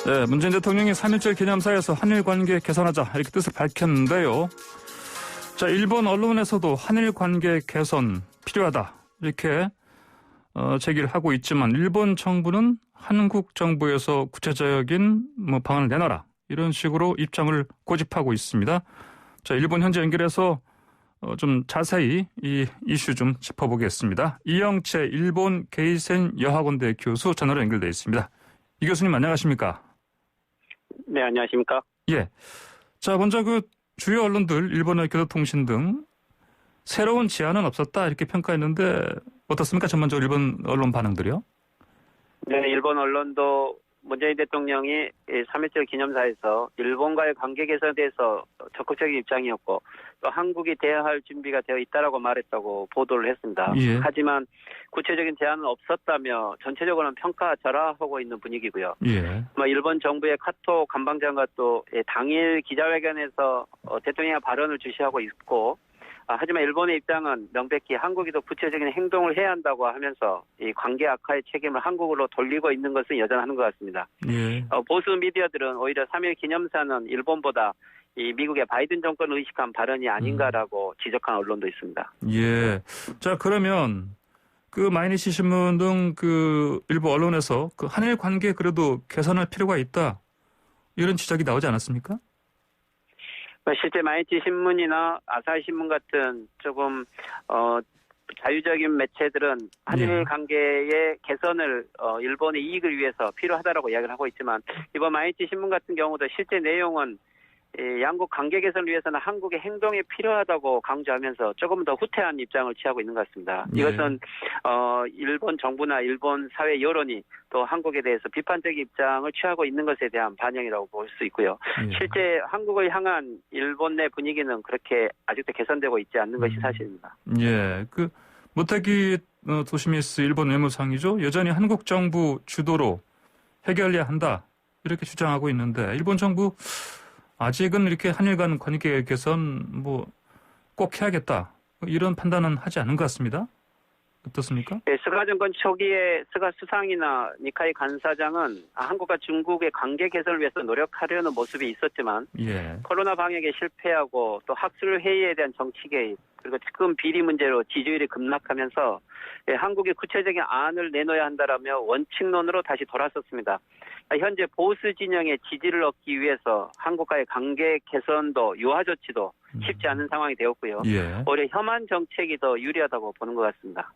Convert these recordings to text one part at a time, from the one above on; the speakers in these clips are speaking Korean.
네, 문재인 대통령이 3.1절 기념사에서 한일 관계 개선하자 이렇게 뜻을 밝혔는데요. 자, 일본 언론에서도 한일 관계 개선 필요하다 이렇게 제기를 하고 있지만 일본 정부는 한국 정부에서 구체적인 방안을 내놔라 이런 식으로 입장을 고집하고 있습니다. 자, 일본 현지 연결해서 좀 자세히 이 이슈 좀 짚어보겠습니다. 이영채 일본 게이센 여학원대 교수 전화로 연결되어 있습니다. 이 교수님 안녕하십니까? 네, 안녕하십니까? 예. 자, 먼저 그 주요 언론들, 일본의 교도통신 등 새로운 제안은 없었다 이렇게 평가했는데 어떻습니까? 전반적으로 일본 언론 반응들이요? 네, 일본 언론도 문재인 대통령이 3.1절 기념사에서 일본과의 관계 개선에 대해서 적극적인 입장이었고 또 한국이 대화할 준비가 되어 있다라고 말했다고 보도를 했습니다. 예. 하지만 구체적인 제안은 없었다며 전체적으로는 평가절하하고 있는 분위기고요. 예. 일본 정부의 카토 관방장관 또 당일 기자회견에서 대통령의 발언을 주시하고 있고 하지만 일본의 입장은 명백히 한국이 더 구체적인 행동을 해야 한다고 하면서 이 관계 악화의 책임을 한국으로 돌리고 있는 것은 여전한 것 같습니다. 예. 보수 미디어들은 오히려 3.1 기념사는 일본보다 이 미국의 바이든 정권을 의식한 발언이 아닌가라고 지적한 언론도 있습니다. 예. 자, 그러면 그 마이니치 신문 등 그 일부 언론에서 그 한일 관계 그래도 개선할 필요가 있다 이런 지적이 나오지 않았습니까? 실제 마이니치 신문이나 아사히 신문 같은 조금 자유적인 매체들은 한일 관계의 개선을 일본의 이익을 위해서 필요하다라고 이야기를 하고 있지만 이번 마이니치 신문 같은 경우도 실제 내용은 양국 관계 개선을 위해서는 한국의 행동이 필요하다고 강조하면서 조금 더 후퇴한 입장을 취하고 있는 것 같습니다. 예. 이것은 일본 정부나 일본 사회 여론이 또 한국에 대해서 비판적인 입장을 취하고 있는 것에 대한 반영이라고 볼 수 있고요. 예. 실제 한국을 향한 일본 내 분위기는 그렇게 아직도 개선되고 있지 않는 것이 사실입니다. 예. 그 모테기 도시미스 일본 외무상이죠. 여전히 한국 정부 주도로 해결해야 한다 이렇게 주장하고 있는데 일본 정부 아직은 이렇게 한일 간 관계 개선 꼭 해야겠다 이런 판단은 하지 않은 것 같습니다. 어떻습니까? 네, 스가 정권 초기에 스가 수상이나 니카이 간사장은 한국과 중국의 관계 개선을 위해서 노력하려는 모습이 있었지만 예. 코로나 방역에 실패하고 또 학술 회의에 대한 정치 개입 그리고 특검 비리 문제로 지지율이 급락하면서 한국이 구체적인 안을 내놓아야 한다라며 원칙론으로 다시 돌아섰습니다. 현재 보수 진영의 지지를 얻기 위해서 한국과의 관계 개선도 유화 조치도 쉽지 않은 상황이 되었고요. 예. 오히려 혐한 정책이 더 유리하다고 보는 것 같습니다.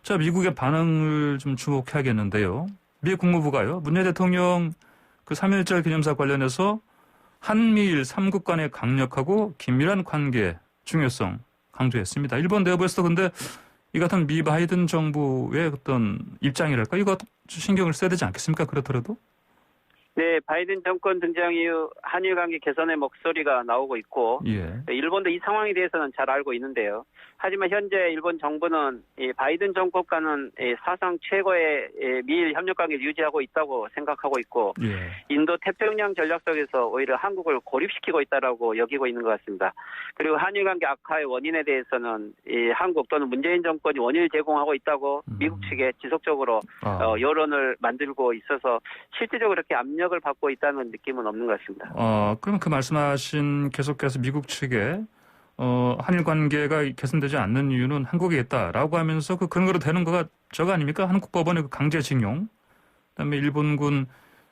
자, 미국의 반응을 좀 주목해야겠는데요. 미 국무부가요. 문재인 대통령 그 3.1절 기념사 관련해서 한미일 3국 간의 강력하고 긴밀한 관계 중요성 강조했습니다. 일본 내부에서도 근데 이 같은 미 바이든 정부의 어떤 입장이랄까 이거 신경을 써야 되지 않겠습니까? 그렇더라도? 네, 바이든 정권 등장 이후 한일 관계 개선의 목소리가 나오고 있고 예. 일본도 이 상황에 대해서는 잘 알고 있는데요. 하지만 현재 일본 정부는 이 바이든 정권과는 사상 최고의 미일 협력 관계를 유지하고 있다고 생각하고 있고 예. 인도 태평양 전략 속에서 오히려 한국을 고립시키고 있다라고 여기고 있는 것 같습니다. 그리고 한일 관계 악화의 원인에 대해서는 이 한국 또는 문재인 정권이 원인을 제공하고 있다고 미국 측에 지속적으로 여론을 만들고 있어서 실질적으로 그렇게 압력을 받고 있다는 느낌은 없는 것 같습니다. 그럼 그 말씀하신 계속해서 미국 측에 한일 관계가 개선되지 않는 이유는 한국에 있다라고 하면서 그 근거로 되는 거가 저거 아닙니까? 한국 법원의 그 강제징용, 그다음에 일본군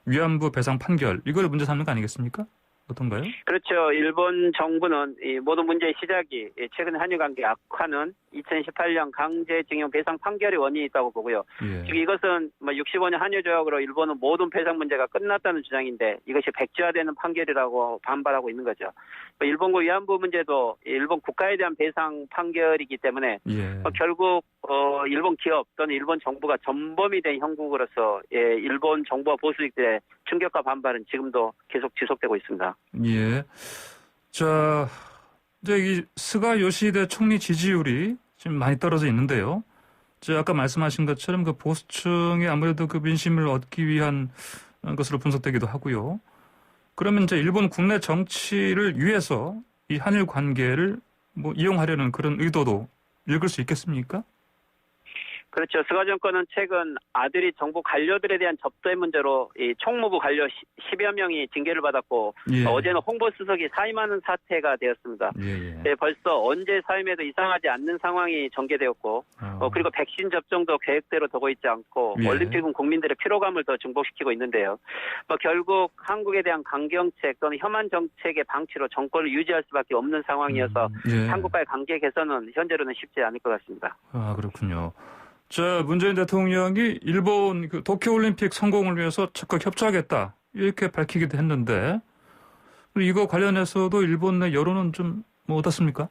위안부 배상 판결 이걸 문제 삼는 거 아니겠습니까? 어떤가요? 그렇죠. 일본 정부는 이 모든 문제의 시작이 최근 한일 관계 악화는 2018년 강제징용 배상 판결의 원인이 있다고 보고요. 예. 즉 이것은 65년 한일 조약으로 일본은 모든 배상 문제가 끝났다는 주장인데 이것이 백지화되는 판결이라고 반발하고 있는 거죠. 일본군 위안부 문제도 일본 국가에 대한 배상 판결이기 때문에 예. 결국 일본 기업 또는 일본 정부가 전범이 된 형국으로서 일본 정부와 보수익들의 충격과 반발은 지금도 계속 지속되고 있습니다. 예. 자, 이제 이 스가 요시히데 총리 지지율이 지금 많이 떨어져 있는데요. 아까 말씀하신 것처럼 그 보수층이 아무래도 그 민심을 얻기 위한 것으로 분석되기도 하고요. 그러면 이제 일본 국내 정치를 위해서 이 한일 관계를 이용하려는 그런 의도도 읽을 수 있겠습니까? 그렇죠. 스가 정권은 최근 아들이 정부 관료들에 대한 접대 문제로 이 총무부 관료 10여 명이 징계를 받았고 예. 어제는 홍보수석이 사임하는 사태가 되었습니다. 예. 네, 벌써 언제 사임해도 이상하지 않는 상황이 전개되었고 그리고 백신 접종도 계획대로 되고 있지 않고 예. 올림픽은 국민들의 피로감을 더 증폭시키고 있는데요. 결국 한국에 대한 강경책 또는 혐한 정책의 방치로 정권을 유지할 수밖에 없는 상황이어서 예. 한국과의 관계 개선은 현재로는 쉽지 않을 것 같습니다. 아, 그렇군요. 자, 문재인 대통령이 일본 그 도쿄올림픽 성공을 위해서 적극 협조하겠다 이렇게 밝히기도 했는데 이거 관련해서도 일본 내 여론은 좀 뭐 어떻습니까?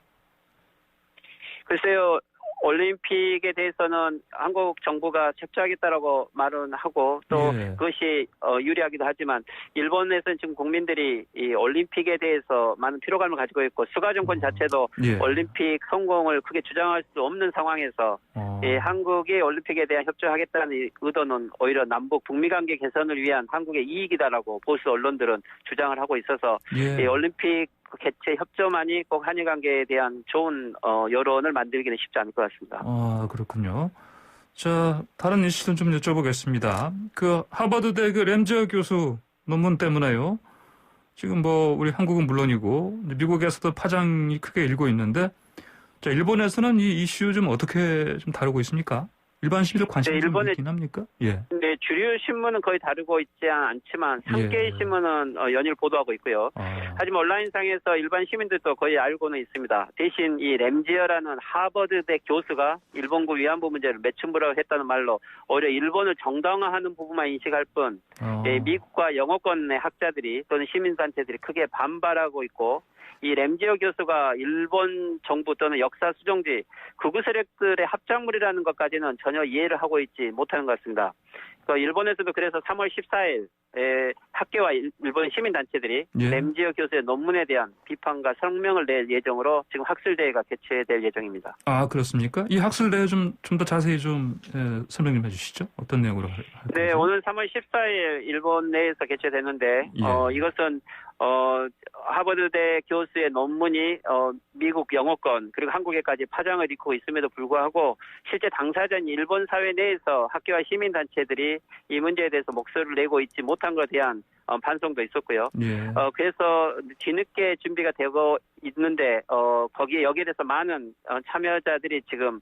글쎄요. 올림픽에 대해서는 한국 정부가 협조하겠다라고 말은 하고 또 예. 그것이 유리하기도 하지만 일본에서는 지금 국민들이 이 올림픽에 대해서 많은 피로감을 가지고 있고 스가 정권 자체도 예. 올림픽 성공을 크게 주장할 수 없는 상황에서 한국이 올림픽에 대한 협조하겠다는 이 의도는 오히려 남북 북미 관계 개선을 위한 한국의 이익이다라고 보수 언론들은 주장을 하고 있어서 예. 이 올림픽 개최 협조만이 꼭 한일 관계에 대한 좋은 여론을 만들기는 쉽지 않을 것 같습니다. 아, 그렇군요. 자, 다른 이슈도 좀 여쭤보겠습니다. 그 하버드대 그 램지어 교수 논문 때문에요. 지금 뭐 우리 한국은 물론이고 미국에서도 파장이 크게 일고 있는데, 자, 일본에서는 이 이슈 좀 어떻게 좀 다루고 있습니까? 일반 시민들 관심이 좀 있긴 합니까? 예. 네, 주류 신문은 거의 다루고 있지 않지만 산케이 예. 신문은 연일 보도하고 있고요. 하지만 온라인상에서 일반 시민들도 거의 알고는 있습니다. 대신 이 램지어라는 하버드대 교수가 일본군 위안부 문제를 매춘부라고 했다는 말로 오히려 일본을 정당화하는 부분만 인식할 뿐 미국과 영어권의 학자들이 또는 시민단체들이 크게 반발하고 있고 이 램지어 교수가 일본 정부 또는 역사 수정지 극우 세력들의 합작물이라는 것까지는 전혀 이해를 하고 있지 못하는 것 같습니다. 일본에서도 그래서 3월 14일 학계와 일본 시민단체들이 예. 램지어 교수의 논문에 대한 비판과 성명을 낼 예정으로 지금 학술대회가 개최될 예정입니다. 아, 그렇습니까? 이 학술대회 좀 더 자세히 좀 설명 좀 해주시죠. 어떤 내용으로 할 건지. 네, 오늘 3월 14일 일본 내에서 개최되는데 예. 이것은 하버드대 교수의 논문이 미국 영어권 그리고 한국에까지 파장을 일으키고 있음에도 불구하고 실제 당사자인 일본 사회 내에서 학교와 시민단체들이 이 문제에 대해서 목소리를 내고 있지 못한 것에 대한 반성도 있었고요. 예. 그래서 뒤늦게 준비가 되고 있는데 거기에 여기에 대해서 많은 참여자들이 지금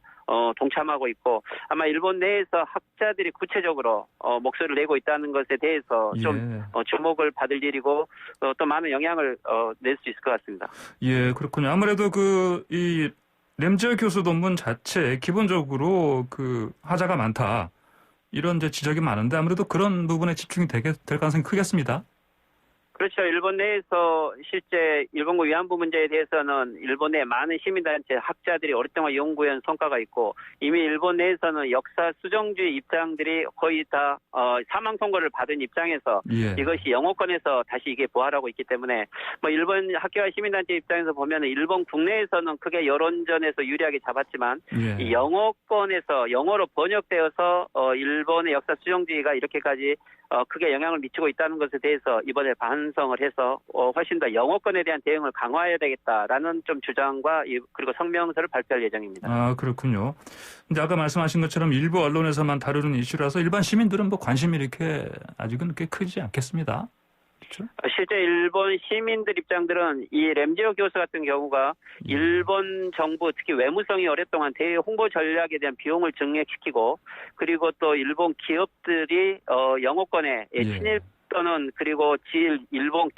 동참하고 있고 아마 일본 내에서 학자들이 구체적으로 목소리를 내고 있다는 것에 대해서 좀 주목을 받을 일이고 또 많은 영향을 낼 수 있을 것 같습니다. 예, 그렇군요. 아무래도 이 램지어 교수 논문 자체에 기본적으로 그 하자가 많다. 이런 이제 지적이 많은데 아무래도 그런 부분에 집중이 될 가능성이 크겠습니다. 그렇죠. 일본 내에서 실제 일본군 위안부 문제에 대해서는 일본의 많은 시민단체 학자들이 오랫동안 연구한 성과가 있고 이미 일본 내에서는 역사 수정주의 입장들이 거의 다 사망 선고를 받은 입장에서 예. 이것이 영어권에서 다시 이게 부활하고 있기 때문에 일본 학교와 시민단체 입장에서 보면 일본 국내에서는 크게 여론전에서 유리하게 잡았지만 예. 이 영어권에서 영어로 번역되어서 일본의 역사 수정주의가 이렇게까지 크게 영향을 미치고 있다는 것에 대해서 이번에 반성을 해서 훨씬 더 영어권에 대한 대응을 강화해야 되겠다라는 좀 주장과 그리고 성명서를 발표할 예정입니다. 아, 그렇군요. 근데 아까 말씀하신 것처럼 일부 언론에서만 다루는 이슈라서 일반 시민들은 뭐 관심이 이렇게 아직은 꽤 크지 않겠습니다. 그렇죠? 실제 일본 시민들 입장들은 이 램지어 교수 같은 경우가 일본 정부 특히 외무성이 오랫동안 대외 홍보 전략에 대한 비용을 증액시키고 그리고 또 일본 기업들이 영어권에 친일 또는 그리고 일본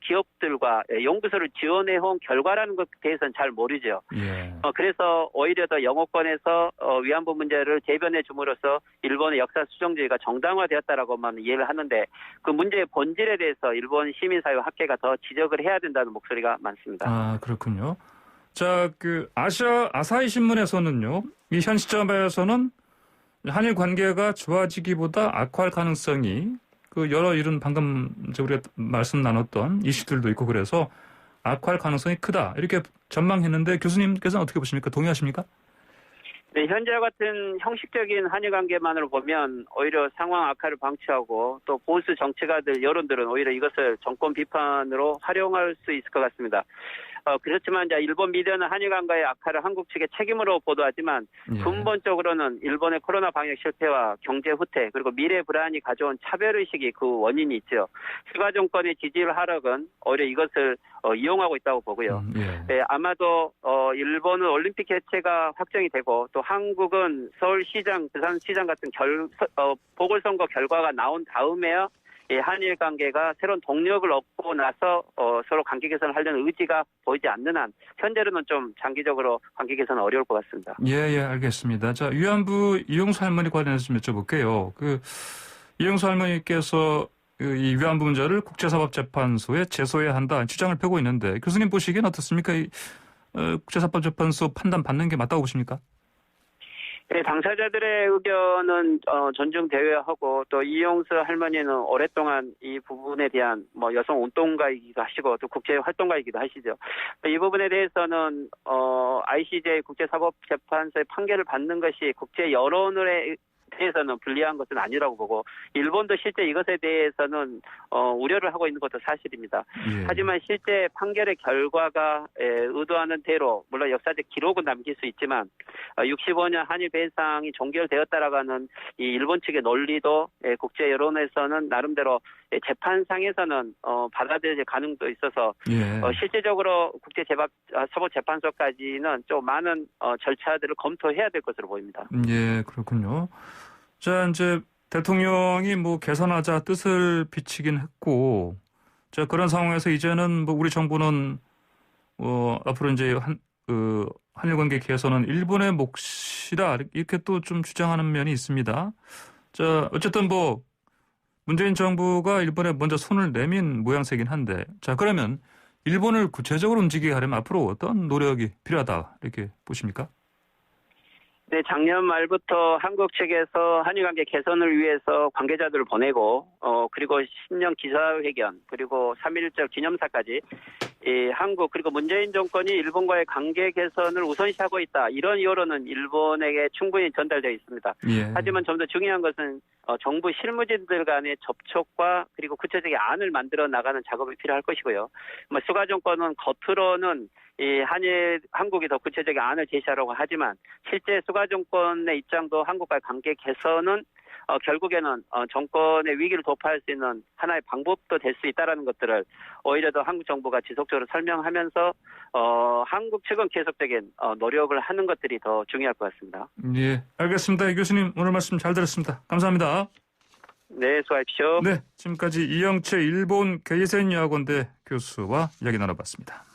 기업들과 연구소를 지원해온 결과라는 것에 대해서는 잘 모르죠. 예. 그래서 오히려 더 영어권에서 위안부 문제를 대변해 줌으로써 일본의 역사 수정주의가 정당화되었다라고만 이해를 하는데 그 문제의 본질에 대해서 일본 시민사회와 학계가 더 지적을 해야 된다는 목소리가 많습니다. 아, 그렇군요. 자, 아사히 신문에서는요, 이 현 시점에서는 한일 관계가 좋아지기보다 악화할 가능성이 여러 이런 방금 우리가 말씀 나눴던 이슈들도 있고 그래서 악화할 가능성이 크다. 이렇게 전망했는데 교수님께서는 어떻게 보십니까? 동의하십니까? 네, 현재와 같은 형식적인 한일 관계만으로 보면 오히려 상황 악화를 방치하고 또 보수 정치가들 여론들은 오히려 이것을 정권 비판으로 활용할 수 있을 것 같습니다. 그렇지만 이제 일본 미디어는 한일 관계의 악화를 한국 측의 책임으로 보도하지만 예. 근본적으로는 일본의 코로나 방역 실패와 경제 후퇴 그리고 미래 불안이 가져온 차별의식이 그 원인이 있죠. 스가 정권의 지지율 하락은 오히려 이것을 이용하고 있다고 보고요. 예. 네, 아마도 일본은 올림픽 개최가 확정이 되고 또 한국은 서울시장, 부산시장 같은 보궐선거 결과가 나온 다음에야 한일 관계가 새로운 동력을 얻고 나서 서로 관계 개선을 하려는 의지가 보이지 않는 한 현재로는 좀 장기적으로 관계 개선은 어려울 것 같습니다. 예, 알겠습니다. 자, 위안부 이용수 할머니 관련해서 좀 여쭤볼게요. 이용수 할머니께서 이 위안부 문제를 국제사법재판소에 제소해야 한다 주장을 펴고 있는데 교수님 보시기엔 어떻습니까? 국제사법재판소 판단 받는 게 맞다고 보십니까? 네, 당사자들의 의견은 존중되어야 하고 또 이용수 할머니는 오랫동안 이 부분에 대한 여성 운동가이기도 하시고 또 국제 활동가이기도 하시죠. 이 부분에 대해서는 ICJ 국제사법재판소의 판결을 받는 것이 국제 여론에 대해서는 불리한 것은 아니라고 보고 일본도 실제 이것에 대해서는 우려를 하고 있는 것도 사실입니다. 예. 하지만 실제 판결의 결과가 의도하는 대로 물론 역사적 기록은 남길 수 있지만 65년 한일 배상이 종결되었다라고 하는 이 일본 측의 논리도 국제 여론에서는 나름대로 재판상에서는 받아들일 가능도 있어서 예. 실제적으로 국제사법재판소까지는 좀 많은 절차들을 검토해야 될 것으로 보입니다. 예, 그렇군요. 자, 이제 대통령이 개선하자 뜻을 비치긴 했고, 자, 그런 상황에서 이제는 우리 정부는 앞으로 이제 한일 관계 개선은 일본의 몫이다 이렇게 또 좀 주장하는 면이 있습니다. 자, 어쨌든 문재인 정부가 일본에 먼저 손을 내민 모양새긴 한데, 자, 그러면 일본을 구체적으로 움직이게 하려면 앞으로 어떤 노력이 필요하다 이렇게 보십니까? 네, 작년 말부터 한국 측에서 한일 관계 개선을 위해서 관계자들을 보내고 그리고 신년 기자회견 그리고 3.1절 기념사까지 한국 그리고 문재인 정권이 일본과의 관계 개선을 우선시하고 있다. 이런 여론은 일본에게 충분히 전달되어 있습니다. 예. 하지만 좀 더 중요한 것은 정부 실무진들 간의 접촉과 그리고 구체적인 안을 만들어 나가는 작업이 필요할 것이고요. 스가 정권은 겉으로는 한국이 더 구체적인 안을 제시하려고 하지만 실제 스가 정권의 입장도 한국과의 관계 개선은 결국에는 정권의 위기를 돌파할 수 있는 하나의 방법도 될 수 있다는 것들을 오히려 더 한국 정부가 지속적으로 설명하면서 한국 측은 계속적인 노력을 하는 것들이 더 중요할 것 같습니다. 예, 알겠습니다. 이 교수님 오늘 말씀 잘 들었습니다. 감사합니다. 네, 수고하십시오. 네, 지금까지 이영채 일본 게이센 여학원대 교수와 이야기 나눠봤습니다.